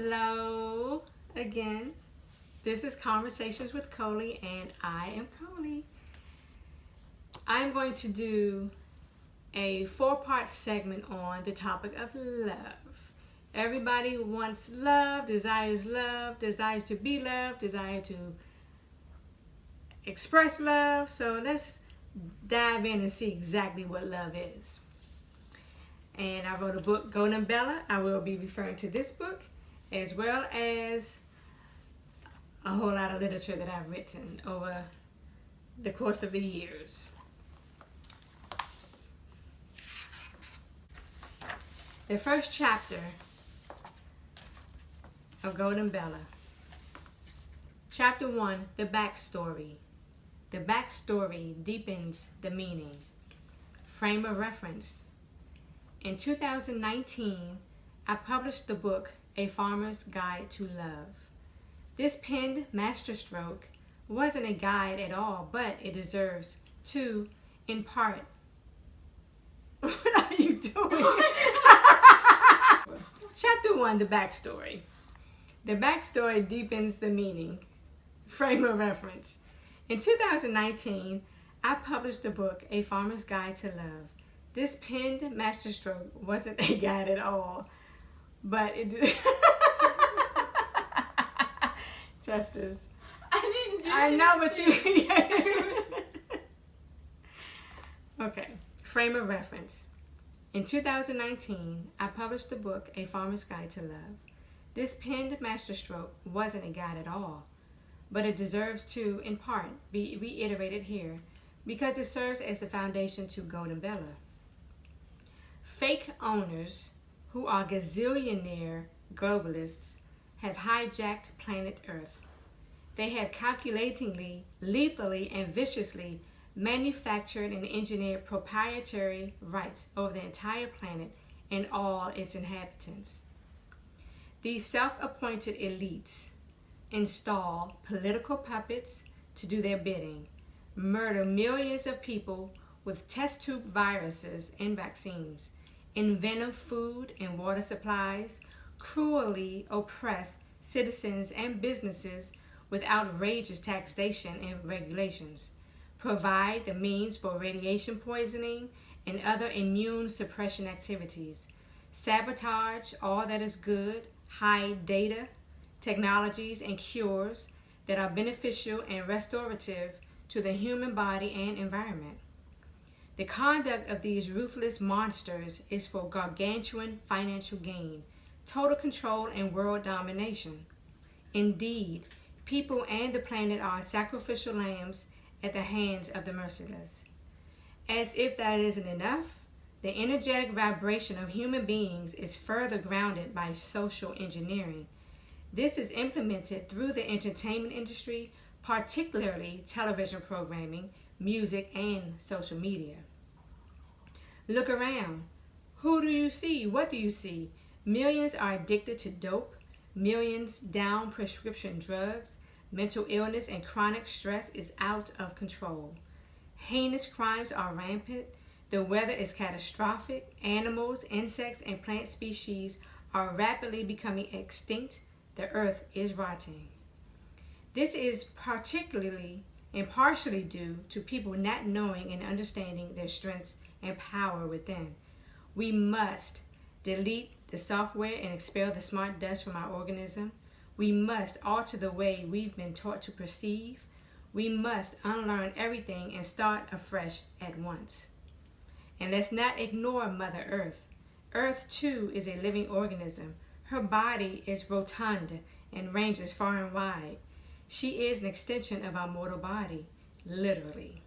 Hello again. This is Conversations with Coley, and I am Coley. I'm going to do a 4-part segment on the topic of love. Everybody wants love, desires to be loved, desire to express love. So let's dive in and see exactly what love is. And I wrote a book, Golden Bella. I will be referring to this book as well as a whole lot of literature that I've written over the course of the years. The first chapter of Golden Bella. Chapter 1, the backstory. The backstory deepens the meaning. Frame of reference. In 2019, I published the book, A Farmer's Guide to Love. This penned masterstroke wasn't a guide at all, but it deserves to, in part. What are you doing? Chapter 1, the backstory. The backstory deepens the meaning. Frame of reference. In 2019, I published the book, A Farmer's Guide to Love. This penned masterstroke wasn't a guide at all, but it did. Justice. I didn't do it. I know, but you. Okay. Frame of reference. In 2019, I published the book, A Farmer's Guide to Love. This penned masterstroke wasn't a guide at all, but it deserves to, in part, be reiterated here because it serves as the foundation to Golden Bella. Fake owners who are gazillionaire globalists have hijacked planet Earth. They have calculatingly, lethally, and viciously manufactured and engineered proprietary rights over the entire planet and all its inhabitants. These self-appointed elites install political puppets to do their bidding, murder millions of people with test tube viruses and vaccines, envenom food and water supplies, cruelly oppress citizens and businesses with outrageous taxation and regulations, provide the means for radiation poisoning and other immune suppression activities, sabotage all that is good, hide data, technologies, and cures that are beneficial and restorative to the human body and environment. The conduct of these ruthless monsters is for gargantuan financial gain, total control, and world domination. Indeed, people and the planet are sacrificial lambs at the hands of the merciless. As if that isn't enough, the energetic vibration of human beings is further grounded by social engineering. This is implemented through the entertainment industry, particularly television programming, music, and social media. Look around. Who do you see? What do you see? Millions are addicted to dope, millions down prescription drugs, mental illness and chronic stress is out of control. Heinous crimes are rampant, the weather is catastrophic, animals, insects, and plant species are rapidly becoming extinct, the earth is rotting. This is particularly and partially due to people not knowing and understanding their strengths and power within. We must delete the software and expel the smart dust from our organism. We must alter the way we've been taught to perceive. We must unlearn everything and start afresh at once. And let's not ignore Mother Earth. Earth, too, is a living organism. Her body is rotund and ranges far and wide. She is an extension of our mortal body, literally.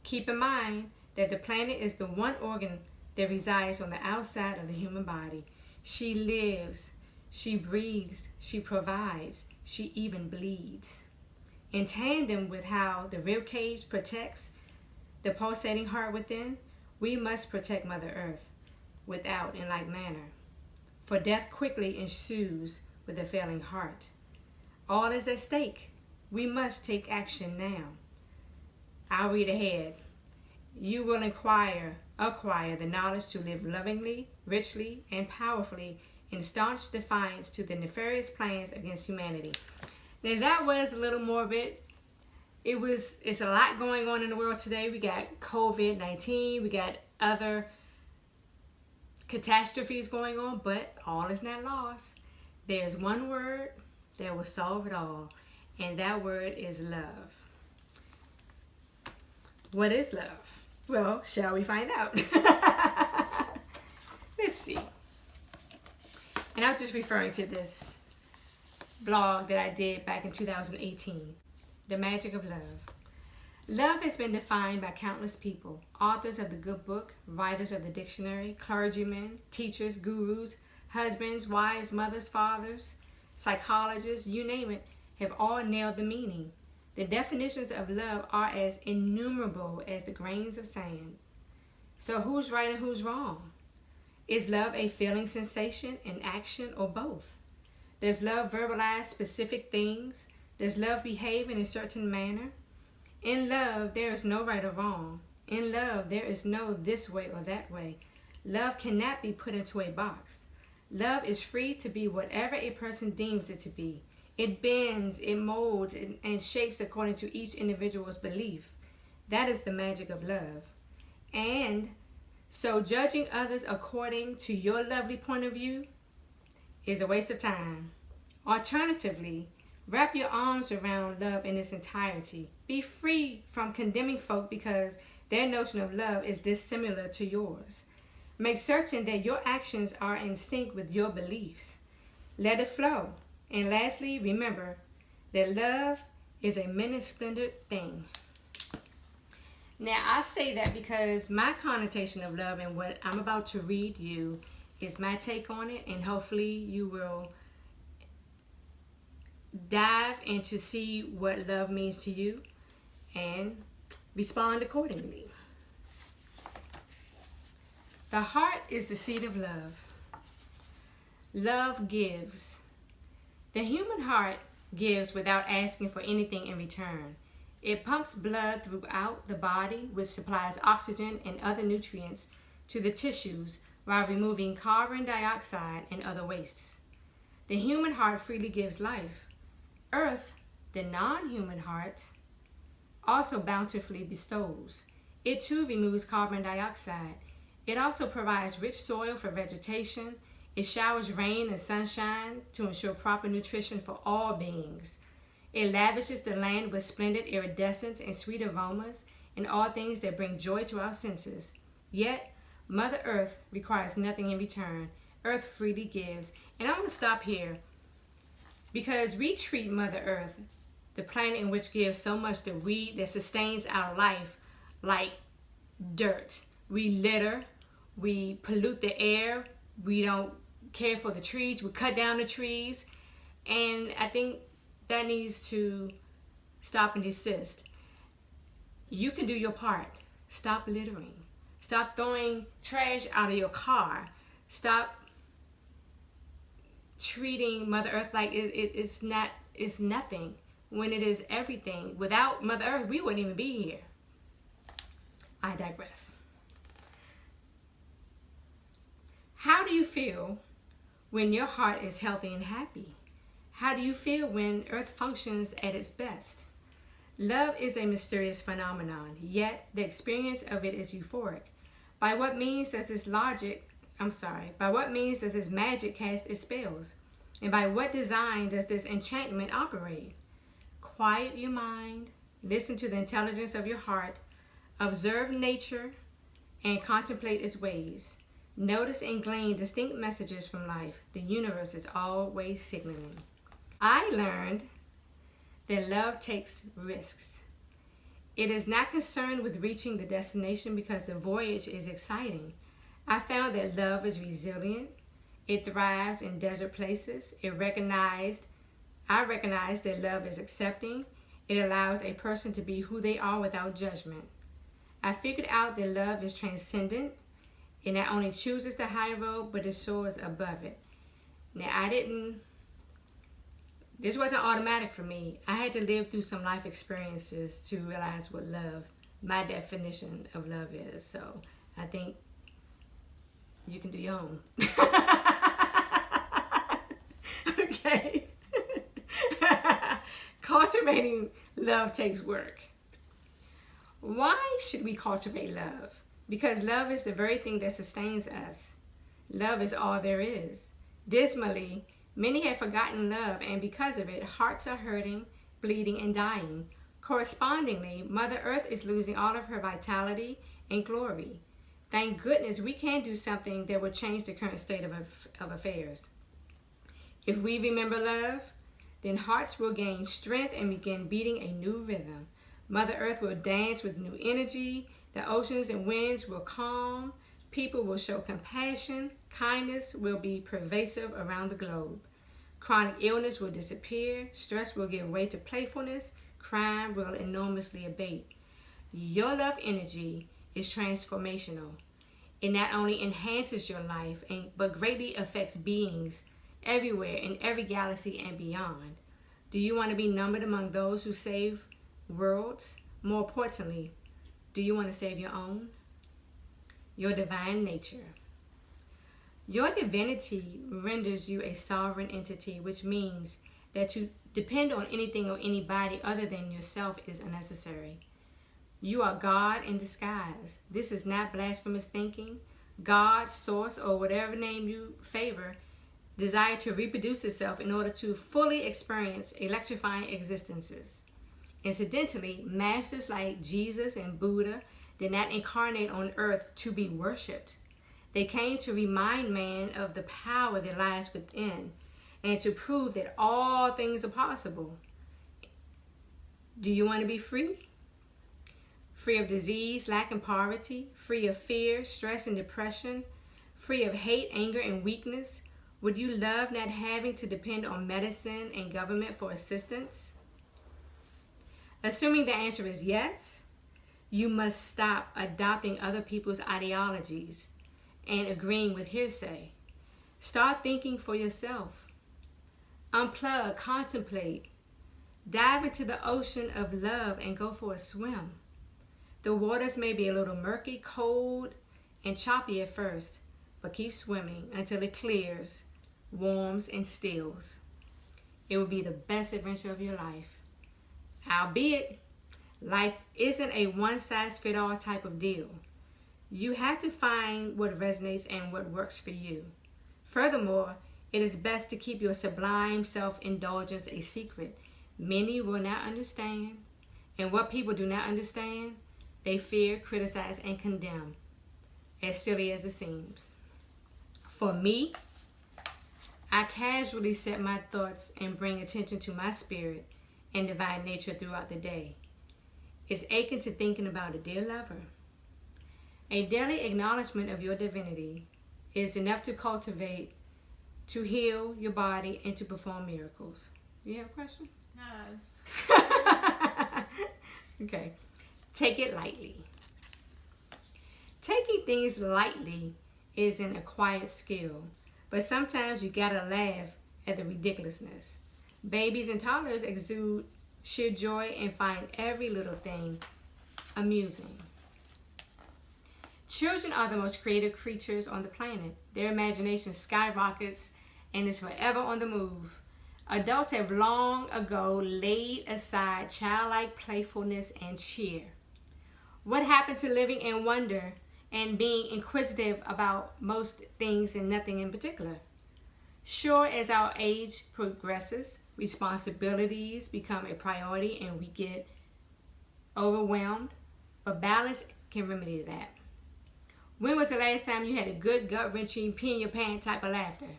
Keep in mind that the planet is the one organ that resides on the outside of the human body. She lives, she breathes, she provides, she even bleeds. In tandem with how the rib cage protects the pulsating heart within, we must protect Mother Earth without in like manner. For death quickly ensues with a failing heart. All is at stake. We must take action now. I'll read ahead. You will acquire the knowledge to live lovingly, richly, and powerfully in staunch defiance to the nefarious plans against humanity. Now that was a little morbid. It's a lot going on in the world today. We got COVID-19, we got other catastrophes going on, but all is not lost. There's one word that will solve it all, and that word is love. What is love? Well, shall we find out? Let's see. And I'm just referring to this blog that I did back in 2018, The Magic of Love. Love has been defined by countless people, authors of the good book, writers of the dictionary, clergymen, teachers, gurus, husbands, wives, mothers, fathers, psychologists, you name it, have all nailed the meaning. The definitions of love are as innumerable as the grains of sand. So who's right and who's wrong? Is love a feeling, sensation, an action, or both? Does love verbalize specific things? Does love behave in a certain manner? In love, there is no right or wrong. In love, there is no this way or that way. Love cannot be put into a box. Love is free to be whatever a person deems it to be. It bends, it molds, and shapes according to each individual's belief. That is the magic of love. And so judging others according to your lovely point of view is a waste of time. Alternatively, wrap your arms around love in its entirety. Be free from condemning folk because their notion of love is dissimilar to yours. Make certain that your actions are in sync with your beliefs. Let it flow. And lastly, remember that love is a many-splendored thing. Now, I say that because my connotation of love and what I'm about to read you is my take on it, and hopefully you will dive in to see what love means to you and respond accordingly. The heart is the seat of love. Love gives. The human heart gives without asking for anything in return. It pumps blood throughout the body, which supplies oxygen and other nutrients to the tissues while removing carbon dioxide and other wastes. The human heart freely gives life. Earth, the non-human heart, also bountifully bestows. It too removes carbon dioxide. It also provides rich soil for vegetation. It showers rain and sunshine to ensure proper nutrition for all beings. It lavishes the land with splendid iridescence and sweet aromas and all things that bring joy to our senses. Yet, Mother Earth requires nothing in return. Earth freely gives. And I'm going to stop here because we treat Mother Earth, the planet in which gives so much that sustains our life, like dirt. We litter, we pollute the air, we don't care for the trees, we cut down the trees, and I think that needs to stop and desist. You can do your part. Stop littering. Stop throwing trash out of your car. Stop treating Mother Earth like it's nothing when it is everything. Without Mother Earth, we wouldn't even be here. I digress. How do you feel when your heart is healthy and happy? How do you feel when Earth functions at its best? Love is a mysterious phenomenon, yet the experience of it is euphoric. By what means does this magic cast its spells? And by what design does this enchantment operate? Quiet your mind, listen to the intelligence of your heart, observe nature, and contemplate its ways. Notice and glean distinct messages from life. The universe is always signaling. I learned that love takes risks. It is not concerned with reaching the destination because the voyage is exciting. I found that love is resilient. It thrives in desert places. I recognize that love is accepting. It allows a person to be who they are without judgment. I figured out that love is transcendent. It not only chooses the high road, but it soars above it. Now, this wasn't automatic for me. I had to live through some life experiences to realize what love, my definition of love is. So I think you can do your own. cultivating love takes work. Why should we cultivate love? Because love is the very thing that sustains us. Love is all there is. Dismally, many have forgotten love, and because of it, hearts are hurting, bleeding, and dying. Correspondingly, Mother Earth is losing all of her vitality and glory. Thank goodness we can do something that will change the current state of affairs. If we remember love, then hearts will gain strength and begin beating a new rhythm. Mother Earth will dance with new energy. The oceans and winds will calm. People will show compassion. Kindness will be pervasive around the globe. Chronic illness will disappear. Stress will give way to playfulness. Crime will enormously abate. Your love energy is transformational. It not only enhances your life, but greatly affects beings everywhere in every galaxy and beyond. Do you want to be numbered among those who save worlds? More importantly, do you want to save your own? Your divine nature. Your divinity renders you a sovereign entity, which means that to depend on anything or anybody other than yourself is unnecessary. You are God in disguise. This is not blasphemous thinking. God, source, or whatever name you favor, desire to reproduce itself in order to fully experience electrifying existences. Incidentally, masters like Jesus and Buddha did not incarnate on earth to be worshipped. They came to remind man of the power that lies within and to prove that all things are possible. Do you want to be free? Free of disease, lack, and poverty, free of fear, stress, and depression, free of hate, anger, and weakness? Would you love not having to depend on medicine and government for assistance? Assuming the answer is yes, you must stop adopting other people's ideologies and agreeing with hearsay. Start thinking for yourself. Unplug, contemplate. Dive into the ocean of love and go for a swim. The waters may be a little murky, cold, and choppy at first, but keep swimming until it clears, warms, and stills. It will be the best adventure of your life. Albeit, life isn't a one-size-fits-all type of deal. You have to find what resonates and what works for you. Furthermore, it is best to keep your sublime self-indulgence a secret. Many will not understand, and what people do not understand, they fear, criticize, and condemn, as silly as it seems. For me, I casually set my thoughts and bring attention to my spirit and divine nature throughout the day. It's akin to thinking about a dear lover. A daily acknowledgement of your divinity is enough to cultivate, to heal your body, and to perform miracles. You have a question? No. Okay. Take it lightly. Taking things lightly is an acquired skill, but sometimes you gotta laugh at the ridiculousness. Babies and toddlers exude sheer joy and find every little thing amusing. Children are the most creative creatures on the planet. Their imagination skyrockets and is forever on the move. Adults have long ago laid aside childlike playfulness and cheer. What happened to living in wonder and being inquisitive about most things and nothing in particular? Sure, as our age progresses, responsibilities become a priority and we get overwhelmed, but balance can remedy that. When was the last time you had a good gut-wrenching, pee-in-your-pants type of laughter?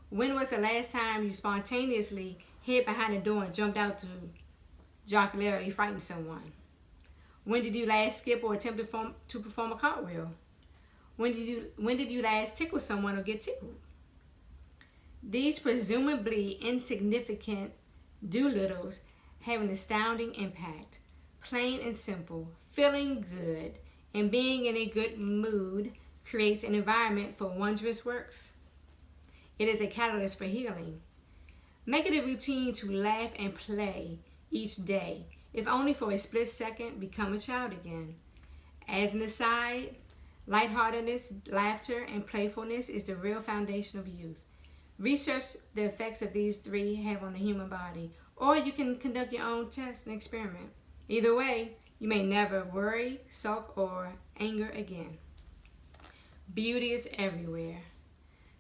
When was the last time you spontaneously hid behind a door and jumped out to jocularly frighten someone? When did you last skip or attempt to perform a cartwheel? When did you last tickle someone or get tickled? These presumably insignificant do-littles have an astounding impact. Plain and simple, feeling good and being in a good mood creates an environment for wondrous works. It is a catalyst for healing. Make it a routine to laugh and play each day. If only for a split second, become a child again. As an aside, lightheartedness, laughter, and playfulness is the real foundation of youth. Research the effects of these three have on the human body. or you can conduct your own test and experiment. Either way, you may never worry, sulk, or anger again. Beauty is everywhere.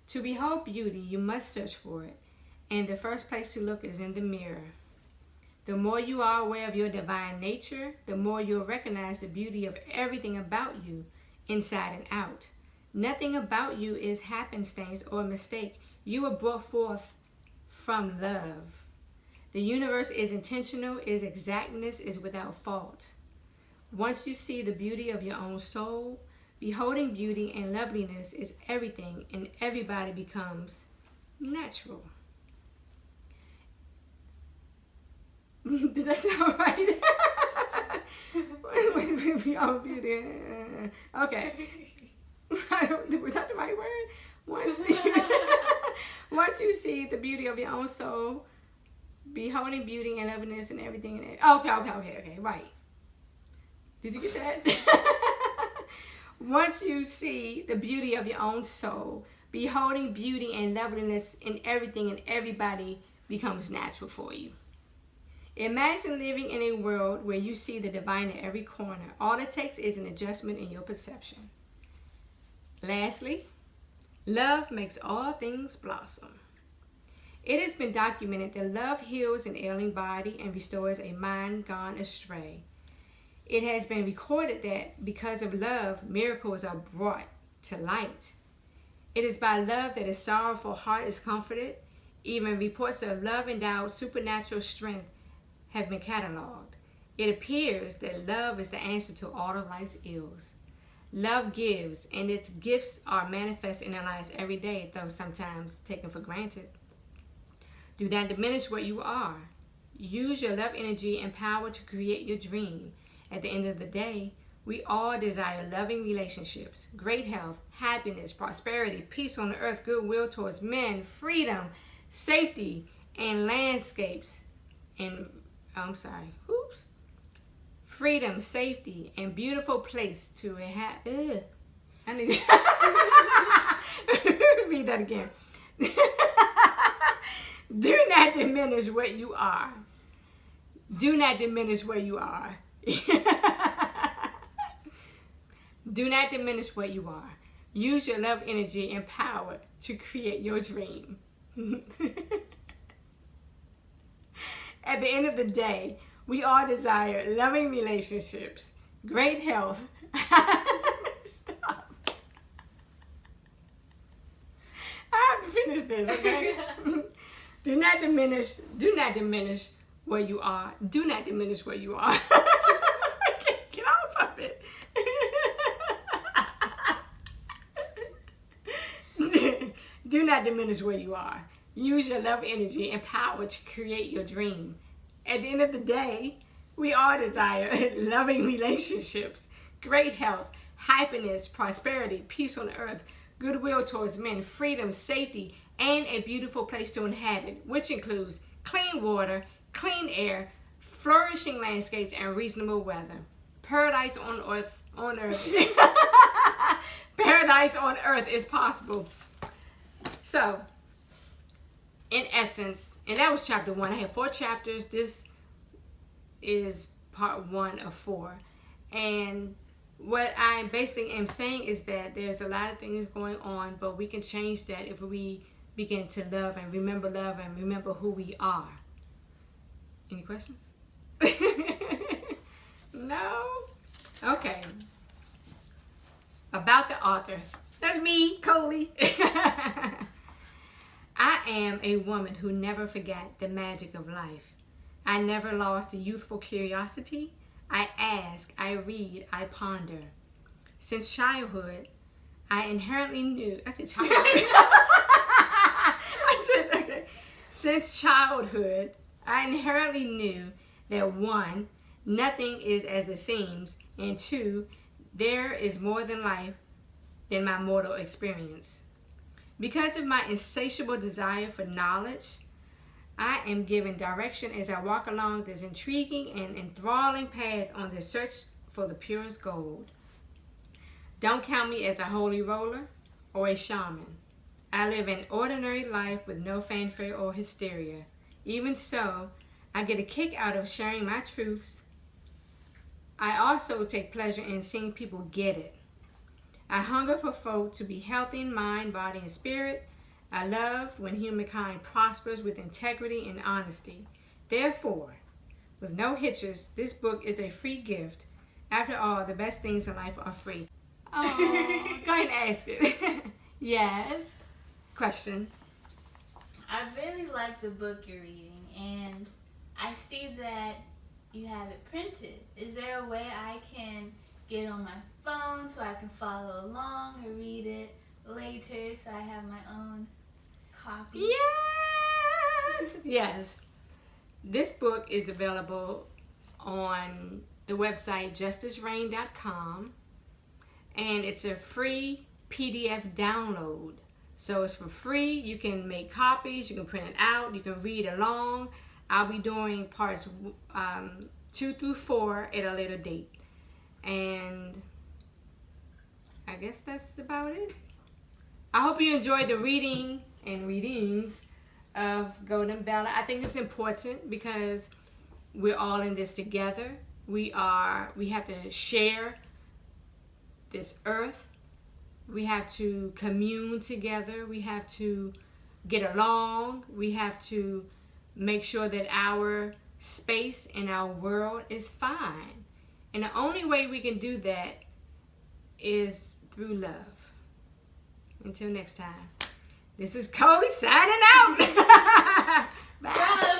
To behold beauty, you must search for it, and the first place to look is in the mirror. The more you are aware of your divine nature, the more you'll recognize the beauty of everything about you, inside and out. Nothing about you is happenstance or a mistake. You were brought forth from love. The universe is intentional, is exactness, is without fault. Once you see the beauty of your own soul, beholding beauty and loveliness is everything, and everybody becomes natural. Did that sound right? We all beauty. Okay. Was that the right word? Once you see the beauty of your own soul, beholding beauty and loveliness and everything in it. Okay. Right. Did you get that? Once you see the beauty of your own soul, beholding beauty and loveliness in everything and everybody becomes natural for you. Imagine living in a world where you see the divine in every corner. All it takes is an adjustment in your perception. Lastly, love makes all things blossom. It has been documented that love heals an ailing body and restores a mind gone astray. It has been recorded that because of love, miracles are brought to light. It is by love that a sorrowful heart is comforted. Even reports of love-endowed supernatural strength have been cataloged. It appears that love is the answer to all of life's ills. Love gives, and its gifts are manifest in our lives every day, though sometimes taken for granted. Do not diminish what you are. Use your love energy and power to create your dream. At the end of the day, we all desire loving relationships, great health, happiness, prosperity, peace on the earth, goodwill towards men, freedom, safety, and landscapes. Freedom, safety, and beautiful place to have. I need to read that again. Do not diminish what you are. Do not diminish where you are. Do not diminish what you are. Use your love energy and power to create your dream. At the end of the day, we all desire loving relationships, great health. Stop. I have to finish this, okay? Do not diminish where you are. Do not diminish where you are. Get off of it. Do not diminish where you are. Use your love energy and power to create your dream. At the end of the day, we all desire loving relationships, great health, happiness, prosperity, peace on earth, goodwill towards men, freedom, safety, and a beautiful place to inhabit, which includes clean water, clean air, flourishing landscapes, and reasonable weather. Paradise on earth. Paradise on earth is possible. So, in essence, and that was chapter 1. I have 4 chapters. This is part 1 of 4. And what I basically am saying is that there's a lot of things going on, but we can change that if we begin to love and remember who we are. Any questions? No? Okay. About the author. That's me, Coley. I am a woman who never forgot the magic of life. I never lost a youthful curiosity. I ask, I read, I ponder. Since childhood, I inherently knew. I said childhood. Okay. Since childhood, I inherently knew that 1, nothing is as it seems, and 2, there is more than life than my mortal experience. Because of my insatiable desire for knowledge, I am given direction as I walk along this intriguing and enthralling path on the search for the purest gold. Don't count me as a holy roller or a shaman. I live an ordinary life with no fanfare or hysteria. Even so, I get a kick out of sharing my truths. I also take pleasure in seeing people get it. I hunger for folk to be healthy in mind, body, and spirit. I love when humankind prospers with integrity and honesty. Therefore, with no hitches, this book is a free gift. After all, the best things in life are free. Oh, go ahead and ask it. Yes. Question. I really like the book you're reading, and I see that you have it printed. Is there a way I can get it on my phone so I can follow along or read it later so I have my own copy? Yes. Yes. This book is available on the website justicereign.com, and it's a free PDF download. So it's for free. You can make copies. You can print it out. You can read along. I'll be doing parts 2 through 4 at a later date. And I guess that's about it. I hope you enjoyed the reading and readings of Golden Bella. I think it's important because we're all in this together. We have to share this earth. We have to commune together. We have to get along. We have to make sure that our space in our world is fine. And the only way we can do that is through love. Until next time, this is Coley signing out. Bye.